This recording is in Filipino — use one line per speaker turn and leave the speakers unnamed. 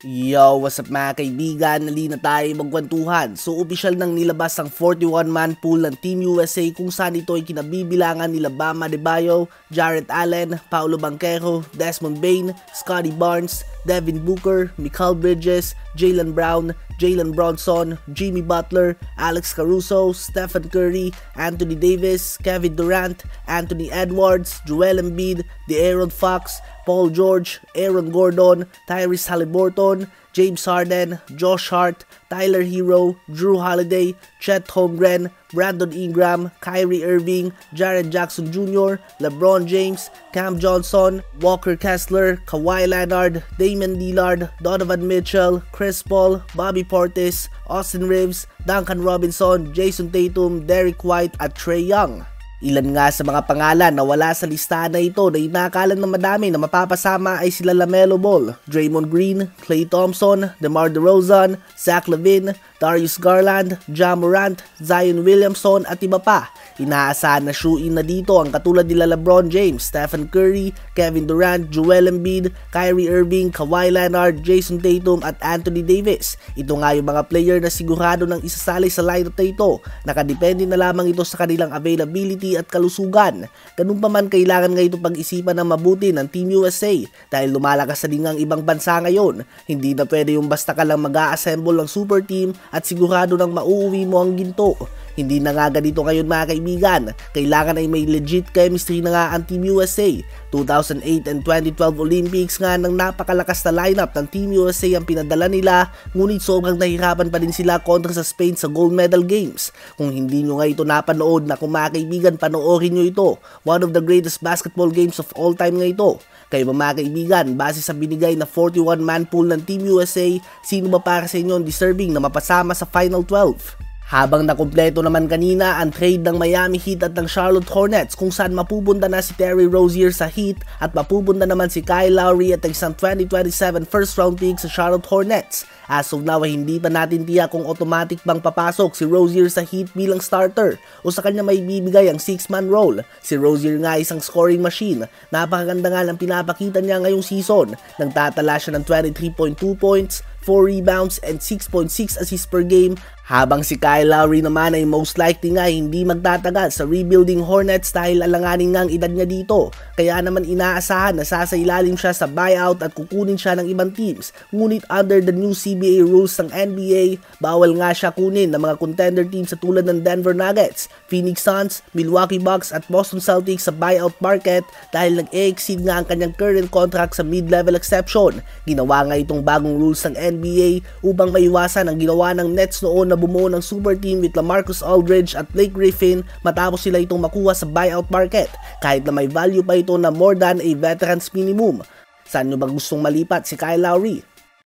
Yo, what's up mga kaibigan? Nali na tayo magkwentuhan. So, opisyal nang nilabas ang 41-man pool ng Team USA kung saan ito ay kinabibilangan nila Bam Adebayo, Jarrett Allen, Paolo Banchero, Desmond Bane, Scottie Barnes, Devin Booker, Mikal Bridges, Jaylen Brown, Jalen Bronson, Jimmy Butler, Alex Caruso, Stephen Curry, Anthony Davis, Kevin Durant, Anthony Edwards, Joel Embiid, De'Aaron Fox, Paul George, Aaron Gordon, Tyrese Haliburton, James Harden, Josh Hart, Tyler Hero, Drew Holiday, Chet Holmgren, Brandon Ingram, Kyrie Irving, Jaren Jackson Jr., LeBron James, Cam Johnson, Walker Kessler, Kawhi Leonard, Damian Lillard, Donovan Mitchell, Chris Paul, Bobby Portis, Austin Reeves, Duncan Robinson, Jason Tatum, Derrick White at Trae Young. Ilan nga sa mga pangalan na wala sa listahan na ito na inakalan ng madami na mapapasama ay sila LaMelo Ball, Draymond Green, Klay Thompson, DeMar DeRozan, Zach LaVine, Darius Garland, Ja Morant, Zion Williamson at iba pa. Inaasahan na shoe-in na dito ang katulad nila LeBron James, Stephen Curry, Kevin Durant, Joel Embiid, Kyrie Irving, Kawhi Leonard, Jason Tatum at Anthony Davis. Ito nga yung mga player na sigurado ng isasali sa lineup na ito. Nakadepende na lamang ito sa kanilang availability at kalusugan. Ganun pa man, kailangan nga ito pag-isipan ng mabuti ng Team USA dahil lumalakas na din ang ibang bansa ngayon. Hindi na pwede yung basta ka lang mag-a-assemble ng super team at sigurado nang mauuwi mo ang ginto. Hindi na nga ganito ngayon mga kaibigan. Kailangan ay may legit chemistry na nga ang Team USA. 2008 and 2012 Olympics nga ng napakalakas na lineup ng Team USA ang pinadala nila, ngunit sobrang nahirapan pa din sila kontra sa Spain sa gold medal games. Kung hindi nyo nga ito napanood, na kung mga kaibigan, panoorin nyo ito. One of the greatest basketball games of all time nga ito. Kayo mga kaibigan, base sa binigay na 41-man pool ng Team USA, sino ba para sa inyo ang deserving na mapasama sa Final 12? Habang nakumpleto naman kanina ang trade ng Miami Heat at ng Charlotte Hornets kung saan mapupunta na si Terry Rozier sa Heat at mapupunta naman si Kyle Lowry at isang 2027 first round pick sa Charlotte Hornets. As of now ay hindi pa natin tiyak kung automatic bang papasok si Rozier sa Heat bilang starter o sa kanya may bibigay ang 6-man role. Si Rozier nga isang scoring machine. Napakaganda nga ng pinapakita niya ngayong season. Nagtatala siya ng 23.2 points, 4 rebounds and 6.6 assists per game, habang si Kyle Lowry naman ay most likely nga hindi magtatagal sa rebuilding Hornets dahil alanganin nga ang edad niya dito. Kaya naman inaasahan na sasailalim siya sa buyout at kukunin siya ng ibang teams. Ngunit under the new CBA rules ng NBA, bawal nga siya kunin ng mga contender teams sa tulad ng Denver Nuggets, Phoenix Suns, Milwaukee Bucks at Boston Celtics sa buyout market dahil nag-exceed nga ang kanyang current contract sa mid-level exception. Ginawa nga itong bagong rules ng NBA upang maiwasan ang ginawa ng Nets noon na bumuo ng super team with LaMarcus Aldridge at Blake Griffin matapos sila itong makuha sa buyout market kahit na may value pa ito na more than a veteran's minimum. Saan nyo ba gustong malipat si Kyle Lowry?